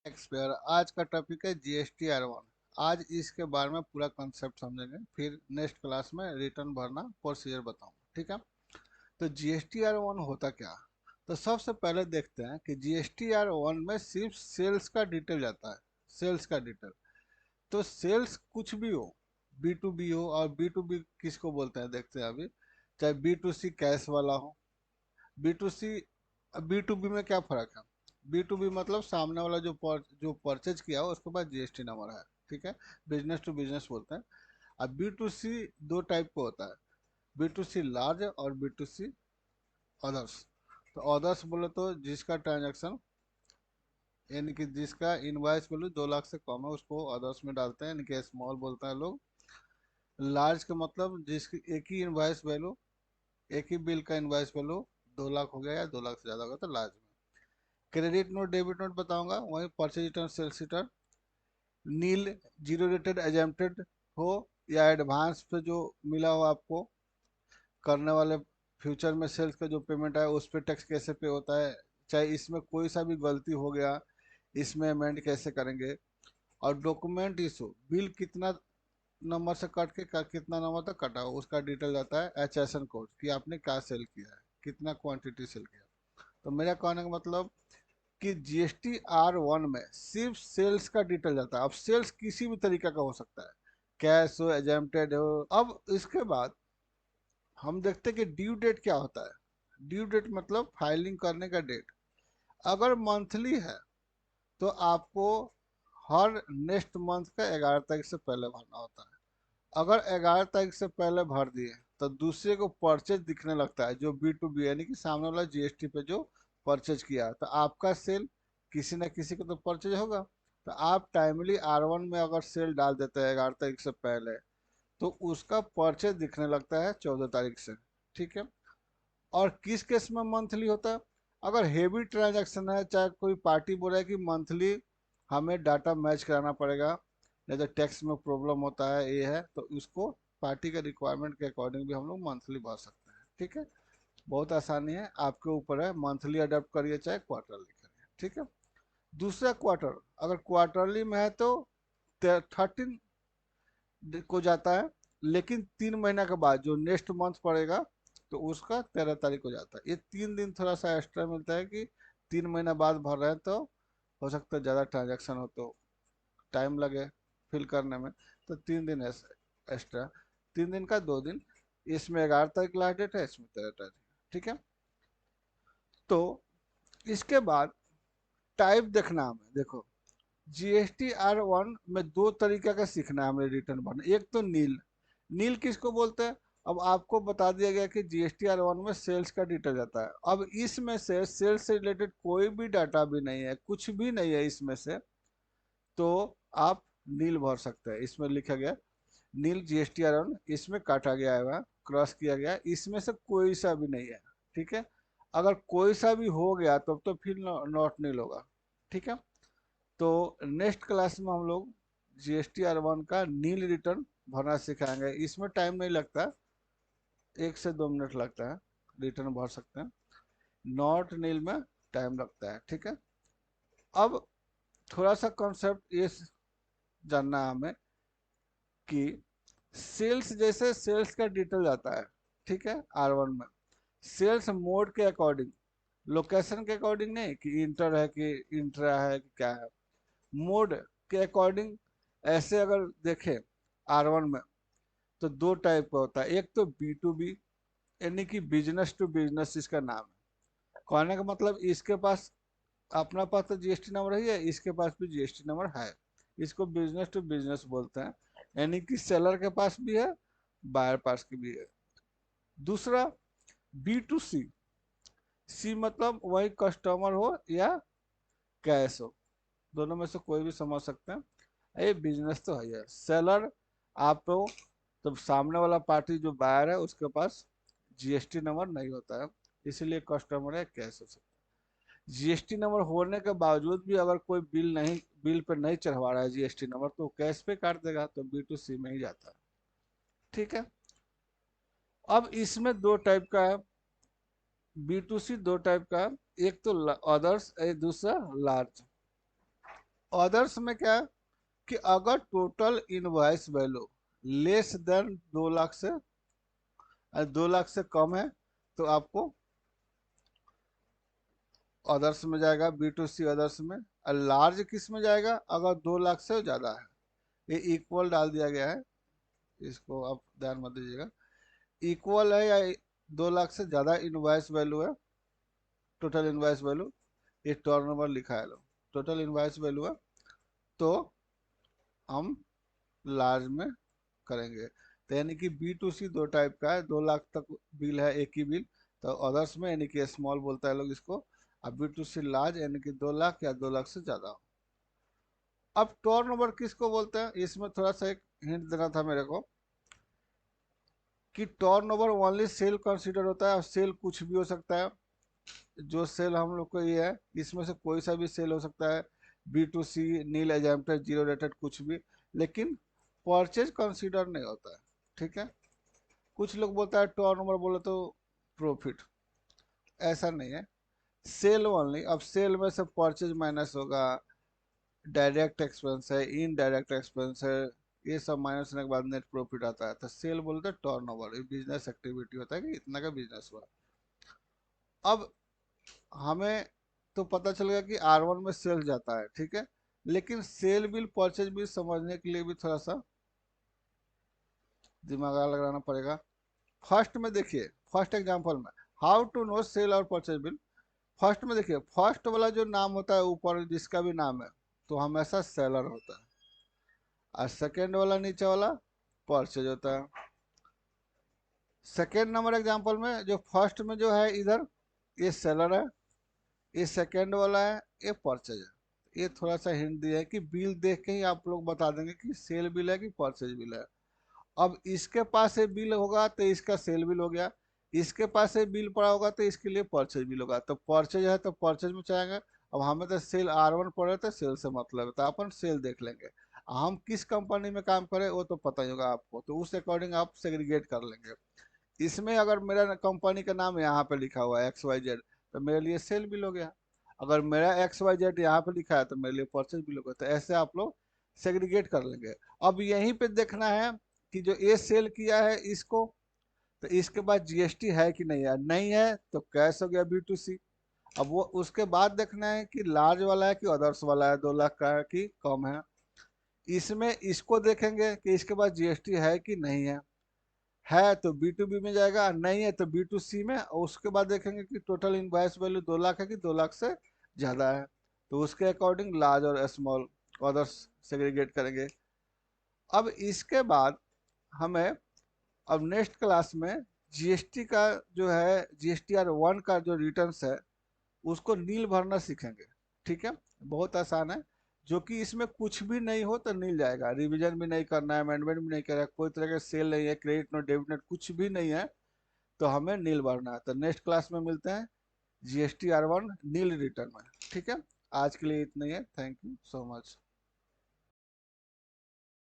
एक्सपेयर। आज का टॉपिक है जीएसटी आर 1। आज इसके बारे में पूरा कॉन्सेप्ट समझेंगे, फिर नेक्स्ट क्लास में रिटर्न भरना प्रोसीजर बताऊँ, ठीक है। तो जीएसटी आर 1 होता क्या। तो सबसे पहले देखते हैं कि जीएसटी आर 1 में सिर्फ सेल्स का डिटेल जाता है। सेल्स का डिटेल, तो सेल्स कुछ भी हो, बी टू बी हो, और बी टू बी किसको बोलते हैं देखते हैं अभी। चाहे बी टू सी कैश वाला हो, B to C, B to B में क्या फ़र्क है। बी टू बी मतलब सामने वाला जो परचेज किया हो उसके पास जीएसटी नंबर है, ठीक है। बिजनेस टू बिजनेस बोलते हैं। अब बी टू सी दो टाइप का होता है, बी टू सी लार्ज और बी टू सी अदर्स। तो अदर्स बोले तो जिसका ट्रांजैक्शन, यानी कि जिसका इनवॉइस वैल्यू 2 लाख से कम है उसको अदर्स में डालते हैं, यानी कि स्मॉल बोलते हैं लोग। लार्ज का मतलब जिसकी एक ही इनवॉइस वैल्यू, एक ही बिल का इनवॉइस वैल्यू 2 लाख हो गया या 2 लाख से ज़्यादा होगा तो लार्ज में। क्रेडिट नोट डेबिट नोट बताऊंगा, वहीं परचेज रिटर्न सेल्स रिटर्न। नील, जीरो रेटेड एजेम्प्टेड हो, या एडवांस पे जो मिला हो आपको करने वाले फ्यूचर में सेल्स का जो पेमेंट आया उस पर टैक्स कैसे पे होता है। चाहे इसमें कोई सा भी गलती हो गया, इसमें अमेंड कैसे करेंगे। और डॉक्यूमेंट इशू, बिल कितना नंबर से कट के कितना नंबर तक कटा हो उसका डिटेल जाता है। HSN कोड कि आपने क्या सेल किया है, कितना क्वांटिटी सेल किया। तो मेरा कहने का मतलब कि जीएसटी आर 1 में सिर्फ सेल्स का डिटेल जाता है। अब सेल्स किसी भी तरीके का हो सकता है, कैश हो, एजेम्प्टेड हो। अब इसके बाद हम देखते हैं कि ड्यू डेट क्या होता है। ड्यू डेट मतलब फाइलिंग करने का डेट। अगर मंथली है तो आपको हर नेक्स्ट मंथ का 11 तारीख से पहले भरना होता है। अगर 11 तारीख से पहले भर दिए तो दूसरे को परचेज दिखने लगता है, जो बी टू बी यानी कि सामने वाला जीएसटी पे जो परचेज किया, तो आपका सेल किसी न किसी को तो परचेज होगा। तो आप टाइमली आर 1 में अगर सेल डाल देते हैं 11 तारीख से पहले, तो उसका परचेज दिखने लगता है 14 तारीख से, ठीक है। और किस केस में मंथली होता है, अगर हेवी ट्रांजैक्शन है, चाहे कोई पार्टी बोल रहा है कि मंथली हमें डाटा मैच कराना पड़ेगा, नहीं तो टैक्स में प्रॉब्लम होता है, ये है, तो उसको पार्टी के रिक्वायरमेंट के अकॉर्डिंग भी हम लोग मंथली भर सकते हैं, ठीक है। बहुत आसानी है, आपके ऊपर है, मंथली अडेप्ट करिए चाहे क्वार्टरली करिए, ठीक है। दूसरा क्वार्टर, अगर क्वार्टरली में है तो 13 को जाता है, लेकिन 3 महीना के बाद जो नेक्स्ट मंथ पड़ेगा तो उसका 13 तारीख को जाता है। ये 3 दिन थोड़ा सा एक्स्ट्रा मिलता है कि 3 महीना बाद भर रहे हैं तो हो सकता है ज़्यादा ट्रांजैक्शन हो तो टाइम लगे फिल करने में, तो 3 दिन एक्स्ट्रा। 3 दिन का 2 दिन, इसमें 11 तारीख लास्ट डेट है, इसमें 13 तारीख, ठीक है। तो इसके बाद टाइप देखना हमें, देखो जीएसटी आर 1 में दो तरीके का सीखना है हमें रिटर्न भरना। एक तो नील, नील किसको बोलते हैं। अब आपको बता दिया गया कि जीएसटी आर 1 में सेल्स का डिटेल जाता है। अब इसमें से सेल्स से रिलेटेड कोई भी डाटा भी नहीं है, कुछ भी नहीं है इसमें से, तो आप नील भर सकते हैं। इसमें लिखा गया नील जीएसटी आर 1, इसमें काटा गया है, क्रॉस किया गया है, इसमें से कोई सा भी नहीं है, ठीक है। अगर कोई सा भी हो गया तब तो फिर नॉट नील होगा, ठीक है। तो नेक्स्ट क्लास में हम लोग जीएसटी आर 1 का नील रिटर्न भरना सिखाएंगे। इसमें टाइम नहीं लगता, 1 से 2 मिनट लगता है, रिटर्न भर सकते हैं। नॉट नील में टाइम लगता है, ठीक है। अब थोड़ा सा कॉन्सेप्ट ये जानना है हमें कि सेल्स, जैसे सेल्स का डिटेल आता है, ठीक है, आर 1 में सेल्स मोड के अकॉर्डिंग, लोकेशन के अकॉर्डिंग नहीं कि इंटर है कि इंट्रा है कि क्या है, मोड के अकॉर्डिंग। ऐसे अगर देखें आर 1 में तो दो टाइप का होता है। एक तो बी टू बी, यानी कि बिजनेस टू बिजनेस इसका नाम है। कहने का मतलब इसके पास अपना पास तो जीएसटी नंबर ही है, इसके पास भी जीएसटी नंबर है। इसको बिजनेस टू बिजनेस बोलते हैं, यानी कि सेलर के पास भी है, बायर पास की भी है। दूसरा बी टू सी, सी मतलब वही कस्टमर हो या कैश हो, दोनों में से कोई भी समझ सकते हैं। ये बिजनेस तो है, सेलर आप तो, तब सामने वाला पार्टी जो बायर है उसके पास जीएसटी नंबर नहीं होता है, इसलिए कस्टमर है, कैश हो सकता है। जीएसटी नंबर होने के बावजूद भी अगर कोई बिल पे नहीं चढ़वा रहा है जीएसटी नंबर, तो कैश पे काट देगा, तो बी टू सी में ही जाता है, ठीक है। अब इसमें दो टाइप का है, बी टू सी दो टाइप का है, एक तो अदर्स, एक दूसरा लार्ज। अदर्स में क्या है कि अगर total invoice value less than 2 lakh से 2 लाख से कम है तो आपको अदर्स में जाएगा, B2C अदर्स में। और लार्ज किस में जाएगा, अगर 2 लाख से ज़्यादा है। ये इक्वल डाल दिया गया है, इसको आप ध्यान मत दीजिएगा। इक्वल है या 2 लाख से ज़्यादा इनवॉइस वैल्यू है, टोटल इनवॉइस वैल्यू, ये टर्नओवर लिखा है लो, टोटल इनवॉइस वैल्यू है, तो हम लार्ज में करेंगे। तो यानी कि B2C दो टाइप का है, 2 लाख तक बिल है एक ही बिल, तो अदर्स में यानी कि स्मॉल बोलता है लोग इसको। अब B2C लार्ज यानी कि 2 लाख या 2 लाख से ज़्यादा। अब टर्न ओवर किसको बोलते हैं, इसमें थोड़ा सा एक हिंट देना था मेरे को कि turnover only sale consider होता है, और सेल कुछ भी हो सकता है। जो सेल हम लोग को ये है, इसमें से कोई सा भी सेल हो सकता है, B2C, नील, एजेंप्टेड, जीरो रेटेड, कुछ भी, लेकिन परचेज कंसीडर नहीं होता है। ठीक है, कुछ लोग बोलता है टर्न ओवर बोले तो प्रॉफिट, ऐसा नहीं है, सेल ओनली। अब सेल में से परचेज माइनस होगा, डायरेक्ट एक्सपेंस है, इनडायरेक्ट एक्सपेंस है, ये सब माइनस होने के बाद नेट प्रॉफिट आता है। तो सेल बोलते हैं टर्न ओवर, ये बिजनेस एक्टिविटी होता है कि इतना का बिजनेस हुआ। अब हमें तो पता चल गया कि R1 में सेल जाता है, ठीक है, लेकिन सेल बिल परचेज बिल समझने के लिए भी थोड़ा सा दिमाग लगाना पड़ेगा। फर्स्ट में देखिए, फर्स्ट एग्जांपल में हाउ टू नो सेल और परचेज बिल। फर्स्ट में देखिए, फर्स्ट वाला जो नाम होता है ऊपर जिसका भी नाम है तो हमेशा सेलर होता है, और सेकेंड वाला नीचे वाला परचेज होता है। सेकेंड नंबर एग्जांपल में जो फर्स्ट में जो है इधर ये सेलर है, ये सेकेंड वाला है ये परचेज है। ये थोड़ा सा हिंट दिया है कि बिल देख के ही आप लोग बता देंगे कि सेल बिल है कि परचेज बिल है। अब इसके पास से बिल होगा तो इसका सेल बिल हो गया, इसके पास से बिल पड़ा होगा तो इसके लिए परचेज बिल होगा, तो परचेज है तो परचेज में चाहेंगे। अब हमें तो सेल R1 पड़े तो सेल से मतलब है, तो अपन सेल देख लेंगे। हम किस कंपनी में काम करें वो तो पता ही होगा आपको, तो उस अकॉर्डिंग आप सेग्रीगेट कर लेंगे। इसमें अगर मेरा कंपनी का नाम यहाँ पे लिखा हुआ है XYZ, तो मेरे लिए सेल बिल हो गया। अगर मेरा XYZ यहाँ पे लिखा है तो मेरे लिए परचेज बिल हो गया। तो ऐसे आप लोग सेग्रीगेट कर लेंगे। अब यहीं पे देखना है कि जो ये सेल किया है इसको, तो इसके बाद GST है कि नहीं है, नहीं है तो कैश हो गया B2C। अब वो उसके बाद देखना है कि लार्ज वाला है कि अदर्स वाला है, 2 लाख का है कि कम है। इसमें इसको देखेंगे कि इसके बाद GST है कि नहीं है तो B2B में जाएगा, नहीं है तो B2C में। और उसके बाद देखेंगे कि टोटल इनवॉइस वैल्यू 2 लाख है कि 2 लाख से ज़्यादा है, तो उसके अकॉर्डिंग लार्ज और स्मॉल अदर्स सेग्रीगेट करेंगे। अब इसके बाद हमें अब नेक्स्ट क्लास में GST का जो है GSTR1 का जो रिटर्न्स है उसको नील भरना सीखेंगे। ठीक है, बहुत आसान है, जो कि इसमें कुछ भी नहीं हो तो नील जाएगा, रिवीजन भी नहीं करना है, अमेंडमेंट भी नहीं करना है, कोई तरह का सेल नहीं है, क्रेडिट नोट, डेबिट नोट कुछ भी नहीं है, तो हमें नील भरना है। तो नेक्स्ट क्लास में मिलते हैं GSTR1 नील रिटर्न में। ठीक है, आज के लिए इतना ही है, थैंक यू सो मच।